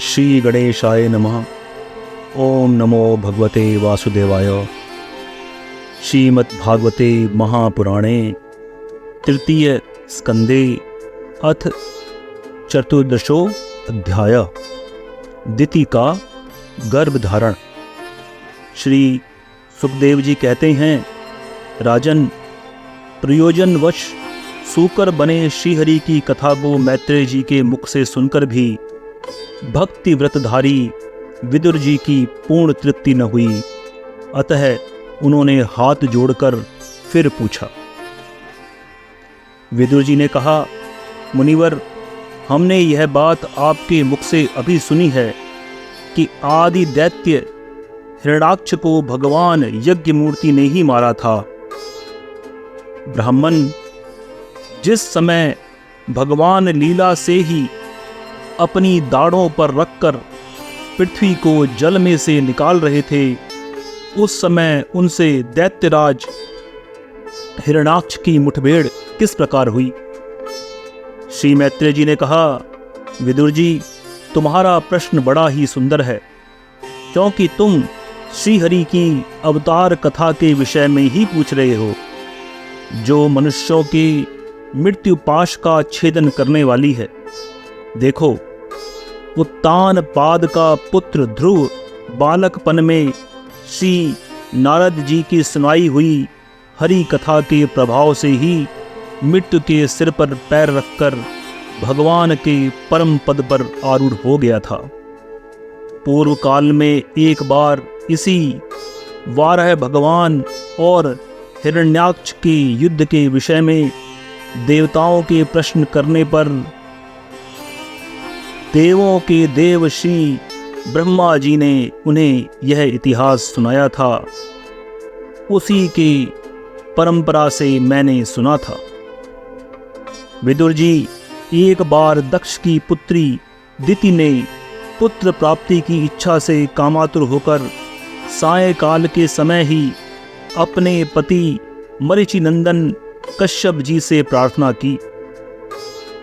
श्री गणेशाय नमः। ओम नमो भगवते वासुदेवाय। श्रीमद्भागवते महापुराणे तृतीय स्कंदे अथ चतुर्दशो अध्याय दिति का गर्भधारण। श्री सुखदेव जी कहते हैं, राजन, प्रयोजनवश सूकर बने श्रीहरि की कथा को मैत्रेय जी के मुख से सुनकर भी भक्ति व्रतधारी विदुर जी की पूर्ण तृप्ति न हुई। अतः उन्होंने हाथ जोड़कर फिर पूछा। विदुर जी ने कहा, मुनिवर, हमने यह बात आपके मुख से अभी सुनी है कि आदि दैत्य हिरण्याक्ष को भगवान यज्ञ मूर्ति ने ही मारा था। ब्राह्मण, जिस समय भगवान लीला से ही अपनी दाढ़ों पर रखकर पृथ्वी को जल में से निकाल रहे थे, उस समय उनसे दैत्यराज हिरण्याक्ष की मुठभेड़ किस प्रकार हुई? श्री मैत्रेय जी ने कहा, विदुर जी, तुम्हारा प्रश्न बड़ा ही सुंदर है, क्योंकि तुम श्रीहरि की अवतार कथा के विषय में ही पूछ रहे हो, जो मनुष्यों की मृत्यु पाश का छेदन करने वाली है। देखो, उत्तान पाद का पुत्र ध्रुव बालकपन में श्री नारद जी की सुनाई हुई हरि कथा के प्रभाव से ही मृत्यु के सिर पर पैर रखकर भगवान के परम पद पर आरूढ़ हो गया था। पूर्व काल में एक बार इसी वाराह भगवान और हिरण्याक्ष के युद्ध के विषय में देवताओं के प्रश्न करने पर देवों के देव श्री ब्रह्मा जी ने उन्हें यह इतिहास सुनाया था। उसी की परंपरा से मैंने सुना था। विदुर जी, एक बार दक्ष की पुत्री दिति ने पुत्र प्राप्ति की इच्छा से कामातुर होकर सायंकाल के समय ही अपने पति मरीचि नंदन कश्यप जी से प्रार्थना की।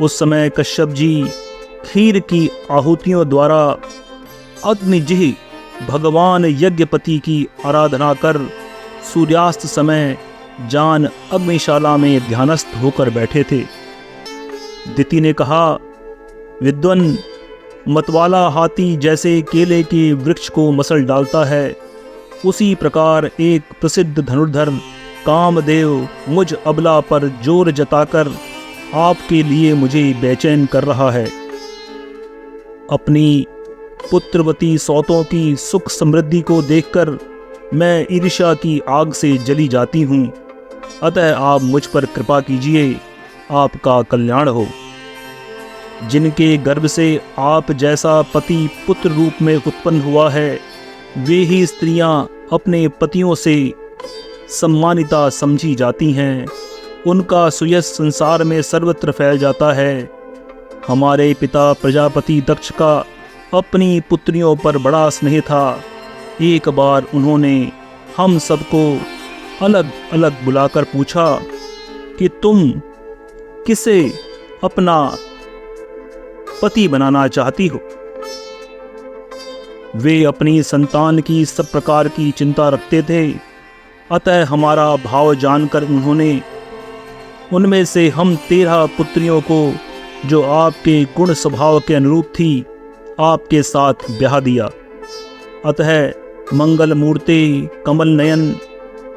उस समय कश्यप जी खीर की आहुतियों द्वारा अग्निजिह्व भगवान यज्ञपति की आराधना कर सूर्यास्त समय जान अग्निशाला में ध्यानस्थ होकर बैठे थे। दिति ने कहा, विद्वन, मतवाला हाथी जैसे केले के वृक्ष को मसल डालता है, उसी प्रकार एक प्रसिद्ध धनुर्धर कामदेव मुझ अबला पर जोर जताकर आपके लिए मुझे बेचैन कर रहा है। अपनी पुत्रवती सौतों की सुख समृद्धि को देखकर मैं ईर्ष्या की आग से जली जाती हूँ। अतः आप मुझ पर कृपा कीजिए, आपका कल्याण हो। जिनके गर्भ से आप जैसा पति पुत्र रूप में उत्पन्न हुआ है, वे ही स्त्रियां अपने पतियों से सम्मानिता समझी जाती हैं। उनका सुयश संसार में सर्वत्र फैल जाता है। हमारे पिता प्रजापति दक्ष का अपनी पुत्रियों पर बड़ा स्नेह था। एक बार उन्होंने हम सबको अलग अलग बुलाकर पूछा कि तुम किसे अपना पति बनाना चाहती हो? वे अपनी संतान की सब प्रकार की चिंता रखते थे। अतः हमारा भाव जानकर उन्होंने उनमें से हम 13 पुत्रियों को, जो आपके गुण स्वभाव के अनुरूप थी, आपके साथ ब्याह दिया। अतः मंगल मूर्ति कमल नयन,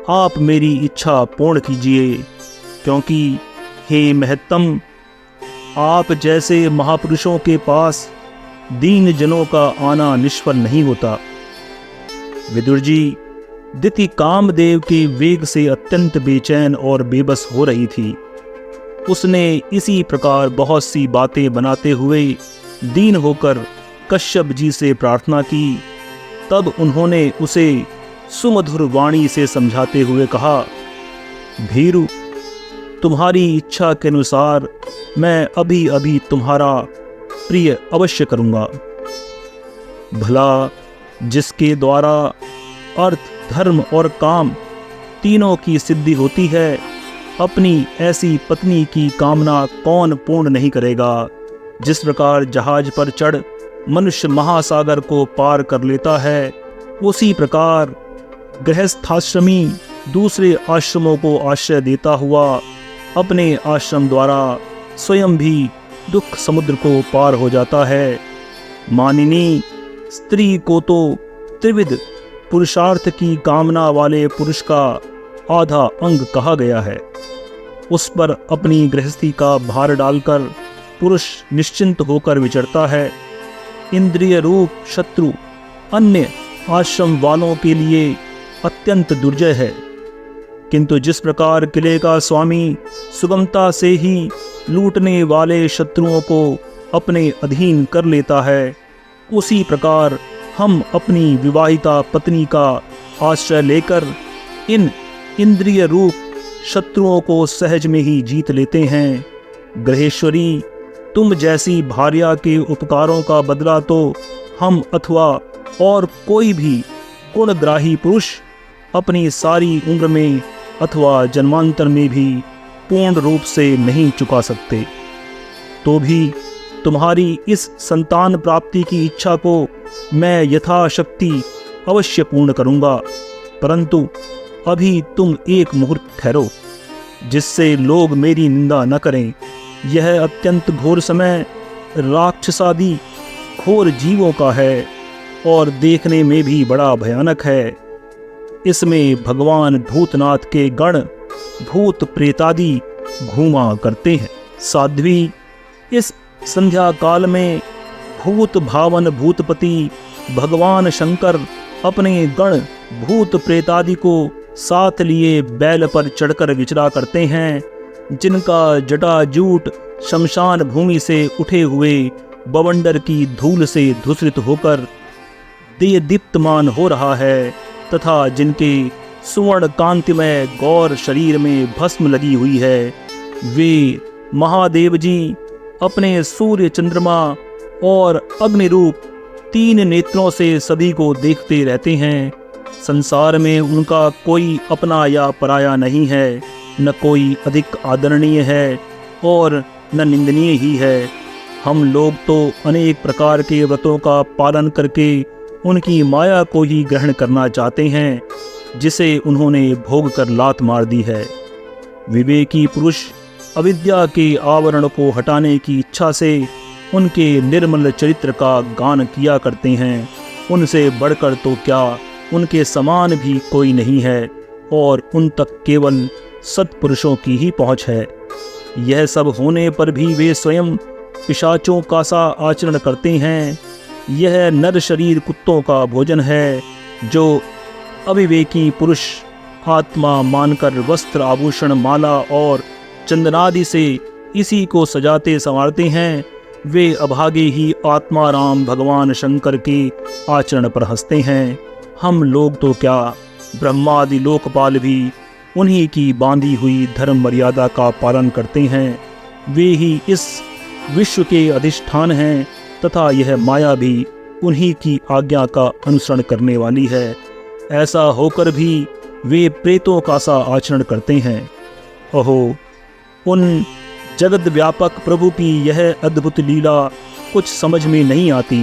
आप मेरी इच्छा पूर्ण कीजिए, क्योंकि हे महत्तम, आप जैसे महापुरुषों के पास दीन जनों का आना निष्फल नहीं होता। विदुर जी, दिति कामदेव के वेग से अत्यंत बेचैन और बेबस हो रही थी। उसने इसी प्रकार बहुत सी बातें बनाते हुए दीन होकर कश्यप जी से प्रार्थना की। तब उन्होंने उसे सुमधुर वाणी से समझाते हुए कहा, भीरु, तुम्हारी इच्छा के अनुसार मैं अभी अभी तुम्हारा प्रिय अवश्य करूँगा। भला जिसके द्वारा अर्थ, धर्म और काम तीनों की सिद्धि होती है, अपनी ऐसी पत्नी की कामना कौन पूर्ण नहीं करेगा? जिस प्रकार जहाज पर चढ़ मनुष्य महासागर को पार कर लेता है, उसी प्रकार गृहस्थाश्रमी दूसरे आश्रमों को आश्रय देता हुआ अपने आश्रम द्वारा स्वयं भी दुख समुद्र को पार हो जाता है। मानिनी, स्त्री को तो त्रिविध पुरुषार्थ की कामना वाले पुरुष का आधा अंग कहा गया है। उस पर अपनी गृहस्थी का भार डालकर पुरुष निश्चिंत होकर विचरता है। इंद्रिय रूप शत्रु अन्य आश्रम वालों के लिए अत्यंत दुर्जय है, किंतु जिस प्रकार किले का स्वामी सुगमता से ही लूटने वाले शत्रुओं को अपने अधीन कर लेता है, उसी प्रकार हम अपनी विवाहिता पत्नी का आश्रय लेकर इन इंद्रिय रूप शत्रुओं को सहज में ही जीत लेते हैं। ग्रहेश्वरी, तुम जैसी भार्या के उपकारों का बदला तो हम अथवा और कोई भी गुणग्राही पुरुष अपनी सारी उम्र में अथवा जन्मांतर में भी पूर्ण रूप से नहीं चुका सकते। तो भी तुम्हारी इस संतान प्राप्ति की इच्छा को मैं यथाशक्ति अवश्य पूर्ण करूंगा, परंतु अभी तुम एक मुहूर्त ठहरो, जिससे लोग मेरी निंदा न करें। यह अत्यंत घोर समय राक्षसादि घोर जीवों का है और देखने में भी बड़ा भयानक है। इसमें भगवान भूतनाथ के गण भूत प्रेतादि घूमा करते हैं। साध्वी, इस संध्या काल में भूत भावन भूतपति भगवान शंकर अपने गण भूत प्रेतादि को साथ लिए बैल पर चढ़कर विचरा करते हैं, जिनका जटाजूट शमशान भूमि से उठे हुए बवंडर की धूल से धूसरित होकर दीप्तमान हो रहा है, तथा जिनके सुवर्ण कांतिमय गौर शरीर में भस्म लगी हुई है। वे महादेव जी अपने सूर्य चंद्रमा और अग्नि रूप 3 नेत्रों से सभी को देखते रहते हैं। संसार में उनका कोई अपना या पराया नहीं है, न कोई अधिक आदरणीय है और न निंदनीय ही है। हम लोग तो अनेक प्रकार के व्रतों का पालन करके उनकी माया को ही ग्रहण करना चाहते हैं, जिसे उन्होंने भोग कर लात मार दी है। विवेकी पुरुष अविद्या के आवरण को हटाने की इच्छा से उनके निर्मल चरित्र का गान किया करते हैं। उनसे बढ़कर तो क्या, उनके समान भी कोई नहीं है और उन तक केवल सत्पुरुषों की ही पहुँच है। यह सब होने पर भी वे स्वयं पिशाचों का सा आचरण करते हैं। यह नर शरीर कुत्तों का भोजन है, जो अविवेकी पुरुष आत्मा मानकर वस्त्र आभूषण माला और चंदनादि से इसी को सजाते संवारते हैं। वे अभागे ही आत्मा राम भगवान शंकर के आचरण पर हंसते हैं। हम लोग तो क्या, ब्रह्मादि लोकपाल भी उन्हीं की बांधी हुई धर्म मर्यादा का पालन करते हैं। वे ही इस विश्व के अधिष्ठान हैं तथा यह माया भी उन्हीं की आज्ञा का अनुसरण करने वाली है। ऐसा होकर भी वे प्रेतों का सा आचरण करते हैं। ओहो, उन जगत व्यापक प्रभु की यह अद्भुत लीला कुछ समझ में नहीं आती।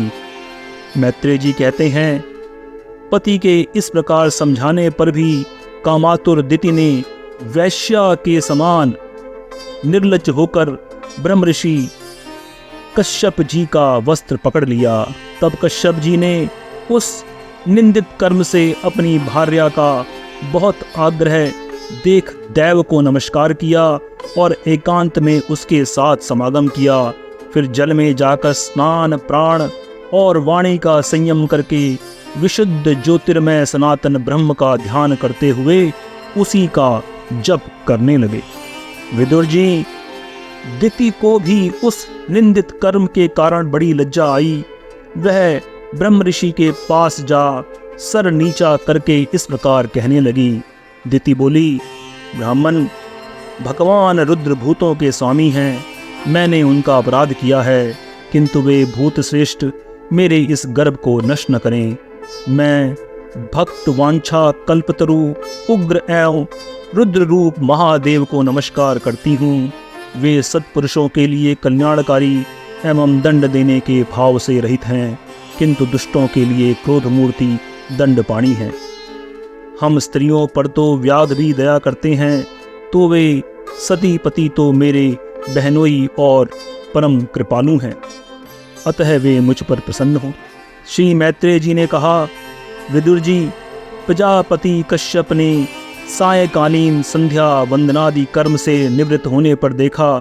मैत्रेय जी कहते हैं, पति के इस प्रकार समझाने पर भी कामातुर दिति ने वैश्या के समान निर्लज्ज होकर ब्रह्मऋषि कश्यप जी का वस्त्र पकड़ लिया। तब कश्यप जी ने उस निंदित कर्म से अपनी भार्या का बहुत आग्रह देख दैव को नमस्कार किया और एकांत में उसके साथ समागम किया। फिर जल में जाकर स्नान, प्राण और वाणी का संयम करके विशुद्ध ज्योतिर्मय सनातन ब्रह्म का ध्यान करते हुए उसी का जप करने लगे। विदुर जी, दिति को भी उस निंदित कर्म के कारण बड़ी लज्जा आई। वह ब्रह्म ऋषि के पास जा सर नीचा करके इस प्रकार कहने लगी। दिति बोली, ब्राह्मण, भगवान रुद्र भूतों के स्वामी हैं। मैंने उनका अपराध किया है, किंतु वे भूत श्रेष्ठ मेरे इस गर्भ को नष्ट न करें। मैं भक्त वांछा कल्पतरु उग्र एवं रुद्र रूप महादेव को नमस्कार करती हूँ। वे सत्पुरुषों के लिए कल्याणकारी एवं दंड देने के भाव से रहित हैं, किंतु दुष्टों के लिए क्रोध मूर्ति दंड पाणी है। हम स्त्रियों पर तो व्याध भी दया करते हैं, तो वे सती पति तो मेरे बहनोई और परम कृपालु हैं, अतः वे मुझ पर प्रसन्न हो। श्री मैत्रेय जी ने कहा, विदुर जी, प्रजापति कश्यप ने सायकालीन संध्या वंदनादि कर्म से निवृत्त होने पर देखा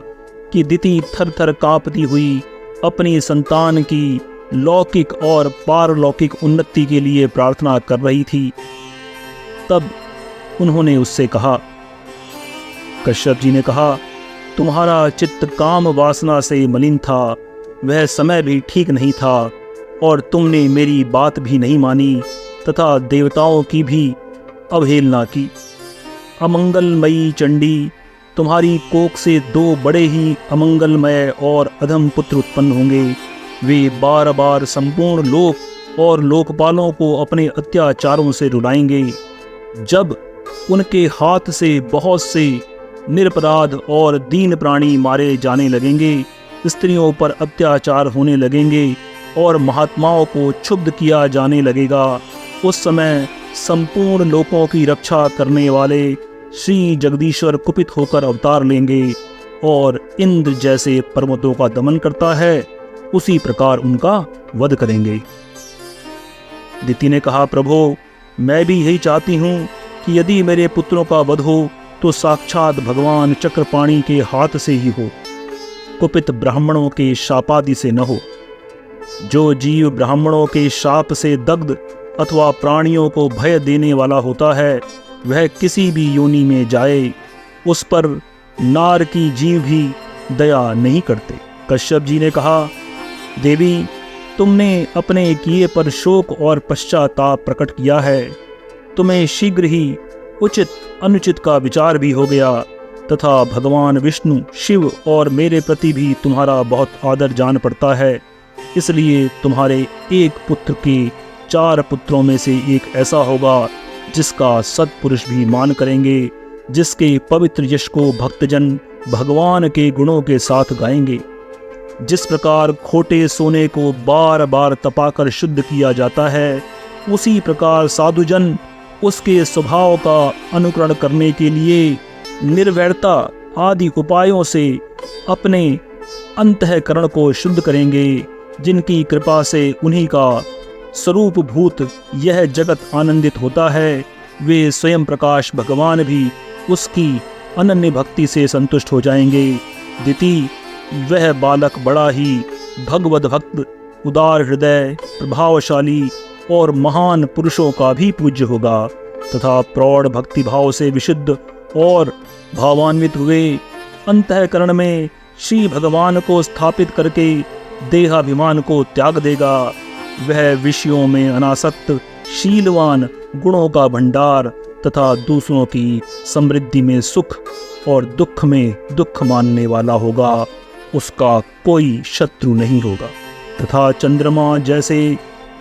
कि दिति थर थर कांपती हुई अपनी संतान की लौकिक और पारलौकिक उन्नति के लिए प्रार्थना कर रही थी। तब उन्होंने उससे कहा, कश्यप जी ने कहा, तुम्हारा चित्त काम वासना से मलिन था, वह समय भी ठीक नहीं था और तुमने मेरी बात भी नहीं मानी तथा देवताओं की भी अवहेलना की। अमंगलमयी चंडी, तुम्हारी कोख से 2 बड़े ही अमंगलमय और अधम पुत्र उत्पन्न होंगे। वे बार बार संपूर्ण लोक और लोकपालों को अपने अत्याचारों से रुलाएंगे। जब उनके हाथ से बहुत से निरपराध और दीन प्राणी मारे जाने लगेंगे, स्त्रियों पर अत्याचार होने लगेंगे और महात्माओं को क्षुब्ध किया जाने लगेगा, उस समय संपूर्ण लोकों की रक्षा करने वाले श्री जगदीश्वर कुपित होकर अवतार लेंगे और इंद्र जैसे पर्वतों का दमन करता है, उसी प्रकार उनका वध करेंगे। दिति ने कहा, प्रभो, मैं भी यही चाहती हूँ कि यदि मेरे पुत्रों का वध हो तो साक्षात भगवान चक्रपाणी के हाथ से ही हो, कुपित ब्राह्मणों के शापादि से न हो। जो जीव ब्राह्मणों के शाप से दग्ध अथवा प्राणियों को भय देने वाला होता है, वह किसी भी योनि में जाए, उस पर नार की जीव भी दया नहीं करते। कश्यप जी ने कहा, देवी, तुमने अपने किए पर शोक और पश्चाताप प्रकट किया है। तुम्हें शीघ्र ही उचित अनुचित का विचार भी हो गया तथा भगवान विष्णु, शिव और मेरे प्रति भी तुम्हारा बहुत आदर जान पड़ता है। इसलिए तुम्हारे एक पुत्र के 4 पुत्रों में से एक ऐसा होगा जिसका सत्पुरुष भी मान करेंगे, जिसके पवित्र यश को भक्तजन भगवान के गुणों के साथ गाएंगे। जिस प्रकार खोटे सोने को बार बार तपाकर शुद्ध किया जाता है, उसी प्रकार साधुजन उसके स्वभाव का अनुकरण करने के लिए निर्वैरता आदि उपायों से अपने अंतःकरण को शुद्ध करेंगे, जिनकी कृपा से उन्हीं का स्वरूप भूत यह जगत आनंदित होता है। वे स्वयं प्रकाश भगवान भी उसकी अनन्य भक्ति से संतुष्ट हो जाएंगे। दिति, वह बालक बड़ा ही भगवद भक्त, उदार हृदय, प्रभावशाली और महान पुरुषों का भी पूज्य होगा तथा प्रौढ़ भक्ति भाव से विशुद्ध और भावान्वित हुए अंतःकरण में श्री भगवान को स्थापित करके देहाभिमान को त्याग देगा। वह विषयों में अनासक्त, शीलवान, गुणों का भंडार तथा दूसरों की समृद्धि में सुख और दुख में दुख मानने वाला होगा। उसका कोई शत्रु नहीं होगा तथा चंद्रमा जैसे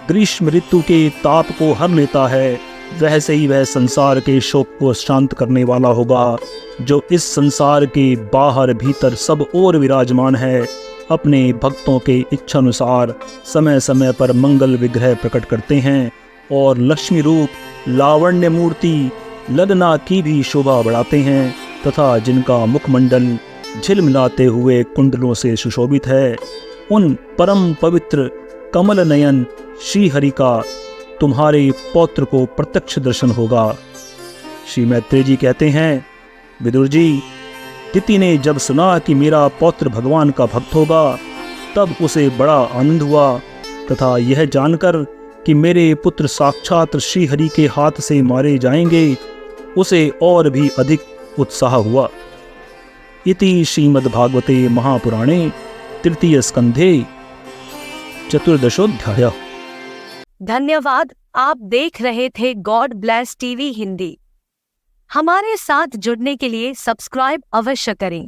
ग्रीष्म ऋतु के ताप को हर लेता है, वैसे ही वह संसार के शोक को शांत करने वाला होगा। जो इस संसार के बाहर भीतर सब ओर विराजमान है, अपने भक्तों के इच्छानुसार समय समय पर मंगल विग्रह प्रकट करते हैं और लक्ष्मी रूप, लावण्य मूर्ति, ललना की भी शोभा बढ़ाते हैं तथा जिनका मुखमंडल झिलमिलाते हुए कुंडलों से सुशोभित है, उन परम पवित्र कमल नयन श्री हरि का तुम्हारे पौत्र को प्रत्यक्ष दर्शन होगा। श्री मैत्रेय जी कहते हैं, विदुर जी, दिति ने जब सुना कि मेरा पौत्र भगवान का भक्त होगा, तब उसे बड़ा आनंद हुआ तथा यह जानकर कि मेरे पुत्र साक्षात श्री हरि के हाथ से मारे जाएंगे, उसे और भी अधिक उत्साह हुआ। इति श्रीमद्भागवते महापुराणे तृतीय स्कंधे चतुर्दशोऽध्यायः। धन्यवाद। आप देख रहे थे गॉड ब्लेस टीवी हिंदी। हमारे साथ जुड़ने के लिए सब्सक्राइब अवश्य करें।